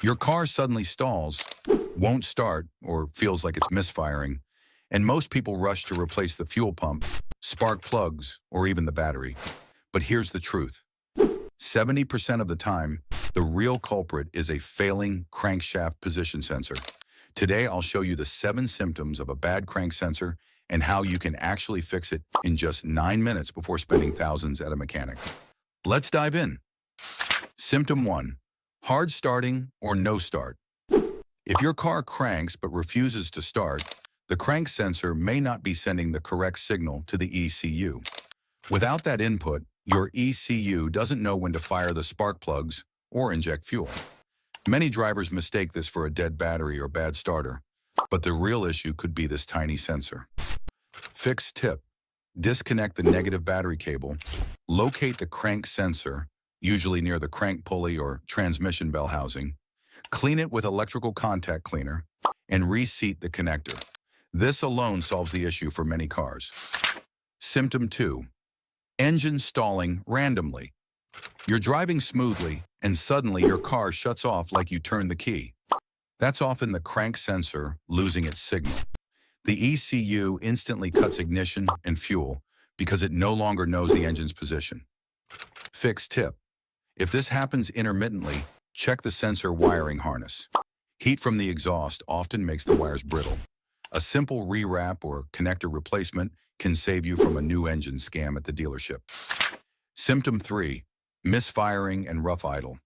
Your car suddenly stalls, won't start, or feels like it's misfiring, and most people rush to replace the fuel pump, spark plugs, or even the battery. But here's the truth. 70% of the time, the real culprit is a failing crankshaft position sensor. Today, I'll show you the 7 symptoms of a bad crank sensor and how you can actually fix it in just 9 minutes before spending thousands at a mechanic. Let's dive in. Symptom 1. Hard starting or no start. If your car cranks but refuses to start, the crank sensor may not be sending the correct signal to the ECU. Without that input, your ECU doesn't know when to fire the spark plugs or inject fuel. Many drivers mistake this for a dead battery or bad starter, but the real issue could be this tiny sensor. Fix tip. Disconnect the negative battery cable, locate the crank sensor, usually near the crank pulley or transmission bell housing, clean it with electrical contact cleaner, and reseat the connector. This alone solves the issue for many cars. Symptom 2. Engine stalling randomly. You're driving smoothly, and suddenly your car shuts off like you turned the key. That's often the crank sensor losing its signal. The ECU instantly cuts ignition and fuel because it no longer knows the engine's position. Fix tip. If this happens intermittently, check the sensor wiring harness. Heat from the exhaust often makes the wires brittle. A simple rewrap or connector replacement can save you from a new engine scam at the dealership. Symptom 3. Misfiring and rough idle.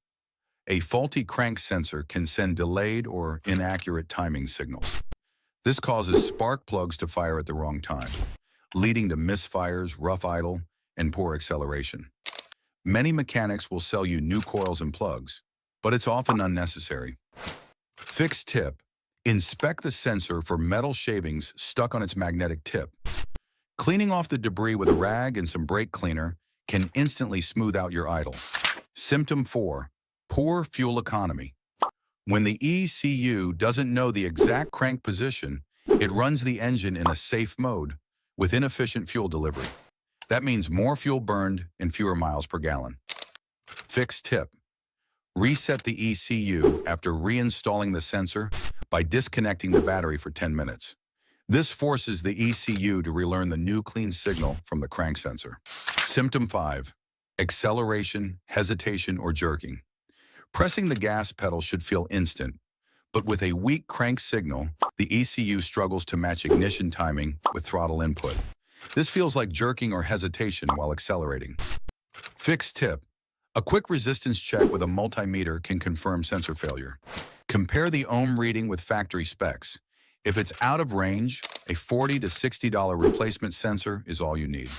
A faulty crank sensor can send delayed or inaccurate timing signals. This causes spark plugs to fire at the wrong time, leading to misfires, rough idle, and poor acceleration. Many mechanics will sell you new coils and plugs, but it's often unnecessary. Fix tip. Inspect the sensor for metal shavings stuck on its magnetic tip. Cleaning off the debris with a rag and some brake cleaner can instantly smooth out your idle. Symptom 4. Poor fuel economy. When the ECU doesn't know the exact crank position, it runs the engine in a safe mode with inefficient fuel delivery. That means more fuel burned and fewer miles per gallon. Fix tip. Reset the ECU after reinstalling the sensor by disconnecting the battery for 10 minutes. This forces the ECU to relearn the new clean signal from the crank sensor. Symptom 5. Acceleration, hesitation, or jerking. Pressing the gas pedal should feel instant, but with a weak crank signal, the ECU struggles to match ignition timing with throttle input. This feels like jerking or hesitation while accelerating. Fix tip. A quick resistance check with a multimeter can confirm sensor failure. Compare the ohm reading with factory specs. If it's out of range, a $40 to $60 replacement sensor is all you need.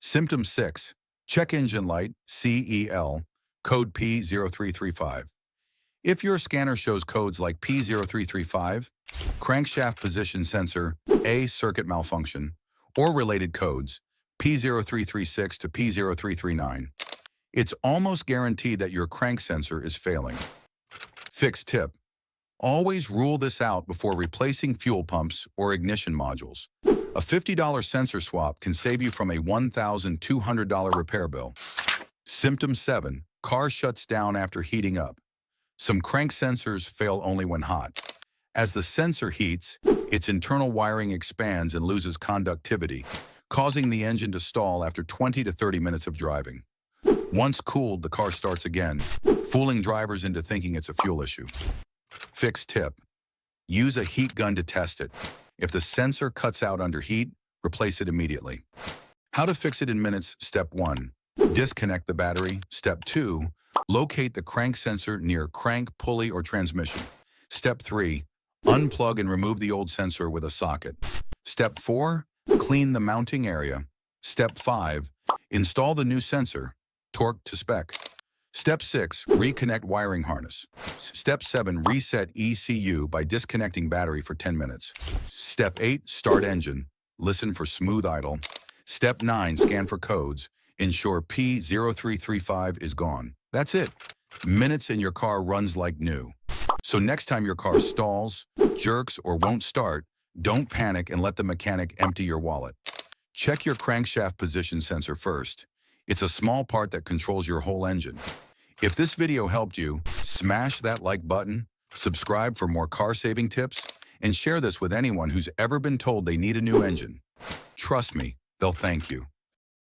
Symptom 6. Check engine light, CEL, code P0335. If your scanner shows codes like P0335, crankshaft position sensor, A circuit malfunction, or related codes, P0336 to P0339, it's almost guaranteed that your crank sensor is failing. Fix tip. Always rule this out before replacing fuel pumps or ignition modules. A $50 sensor swap can save you from a $1,200 repair bill. Symptom 7. Car shuts down after heating up. Some crank sensors fail only when hot. As the sensor heats, its internal wiring expands and loses conductivity, causing the engine to stall after 20 to 30 minutes of driving. Once cooled, the car starts again, fooling drivers into thinking it's a fuel issue. Fix tip. Use a heat gun to test it. If the sensor cuts out under heat, replace it immediately. How to fix it in minutes. Step 1. Disconnect the battery. Step 2. Locate the crank sensor near crank, pulley, or transmission. Step 3. Unplug and remove the old sensor with a socket. Step 4. Clean the mounting area. Step 5. Install the new sensor, torque to spec. Step 6. Reconnect wiring harness. Step 7. Reset ECU by disconnecting battery for 10 minutes. Step 8. Start engine. Listen for smooth idle. Step 9. Scan for codes. Ensure P0335 is gone. That's it. Minutes and your car runs like new. So next time your car stalls, jerks, or won't start, don't panic and let the mechanic empty your wallet. Check your crankshaft position sensor first. It's a small part that controls your whole engine. If this video helped you, smash that like button, subscribe for more car-saving tips, and share this with anyone who's ever been told they need a new engine. Trust me, they'll thank you.